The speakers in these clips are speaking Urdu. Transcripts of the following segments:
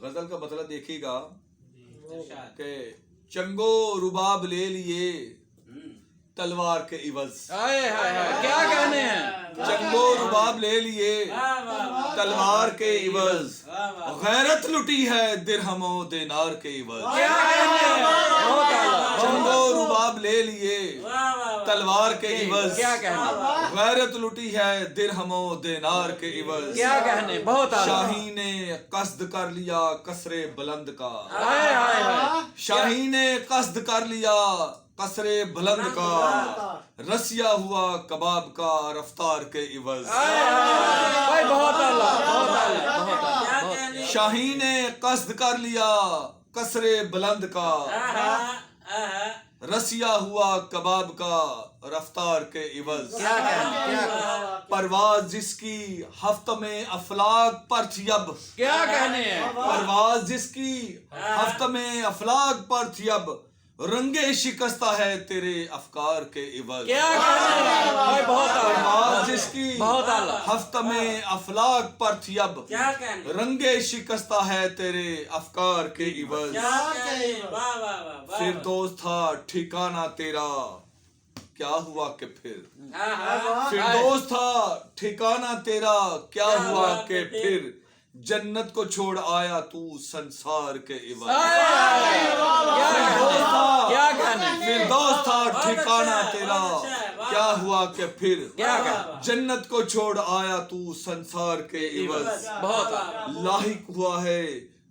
غزل کا مطلب دیکھیے گا کہ چنگو رباب لے لیے تلوار کے عوض. کیا کہنے ہیں؟ چنگو رباب لے لیے تلوار کے عوض، غیرت لٹی ہے درہم و دینار کے عوض. چنگو رباب لے لیے تلوار کے عوض، کیا کہنے؟ غیرت لٹی ہے درہم و دینار کے عوض. کیا کہنے؟ بہت شاہین نے قصد کر لیا قصر بلند کا، ہائے ہائے ہائے. شاہین نے قصد کر لیا قصر بلند کا، رسیا ہوا کباب کا رفتار کے عوض. بھائی بہت اعلیٰ، بہت اعلیٰ، بہت اعلیٰ. شاہین نے قصد کر لیا قصر بلند کا، رسیا ہوا کباب کا رفتار کے عوض. کیا کہنے؟ کیا کہنے؟ پرواز جس کی ہفت میں افلاک پر تھی اب، کیا کہنے ہیں؟ پرواز جس کی ہفت میں افلاک پر تھی اب، رنگے شکستہ ہے تیرے افکار کے عوض. کیا کہنے ہیں؟ بھائی بہت پرواز اعلیٰ، جس کی بہت اعلیٰ. ہفت میں افلاک پر تھی اب، رنگے شکستہ ہے تیرے افکار کے عوض. فردوس تھا ٹھکانہ تیرا کیا ہوا کہ پھر، فردوس تھا ٹھکانہ تیرا کیا ہوا کہ پھر، جنت کو چھوڑ آیا تو سنسار کے عوض. کیا کہنے؟ فردوس تھا ٹھکانہ تیرا کیا ہوا کہ پھر، کیا کہنے؟ جنت کو چھوڑ آیا تو سنسار کے عوض. بہت اعلیٰ. لاحق ہوا ہے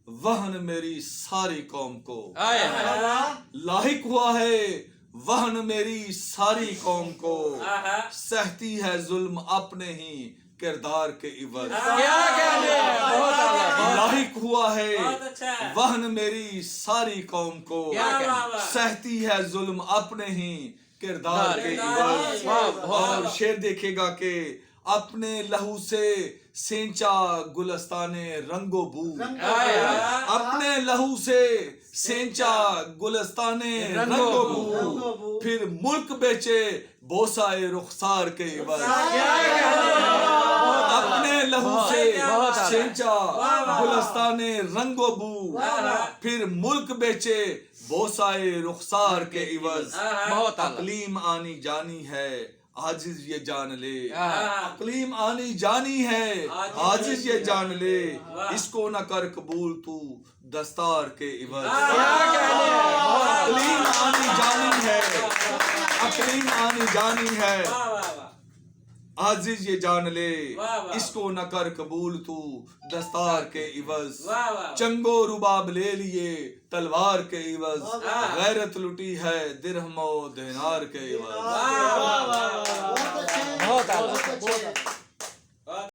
وہن میری ساری قوم کو، ہائے ہائے. لاحق ہوا ہے وہن میری ساری قوم کو، سہتی ہے ظلم اپنے ہی کردار کے عوض. کیا کہنے ہیں؟ بہت اعلیٰ، بہت لاحق ہوا ہے وہن میری ساری قوم کو، کیا کہنے؟ سہتی ہے ظلم اپنے ہی کردار کے عوض. اور شعر دیکھے گا کہ اپنے لہو سے سینچا گلستان رنگ و بو، اپنے لہو سے سینچا گلستان رنگ و بو، پھر ملک بیچے بوسائے رخسار کے عوض. اپنے لہو سے سینچا گلستان رنگ و بو، پھر ملک بیچے بوسائے رخسار کے عوض. بہت اعلیٰ. اقلیم آنی جانی ہے عاجز یہ جان لے، اقلیم آنی جانی ہے عاجز یہ جان لے، اس کو نہ کر قبول تو دستار کے عوض. اقلیم آنی جانی ہے، اقلیم آنی جانی ہے عاجز یہ جان لے، اس کو نہ کر قبول تو دستار کے عوض. چنگو رباب لے لیے تلوار کے عوض، غیرت لٹی ہے درہم و دینار کے عوض.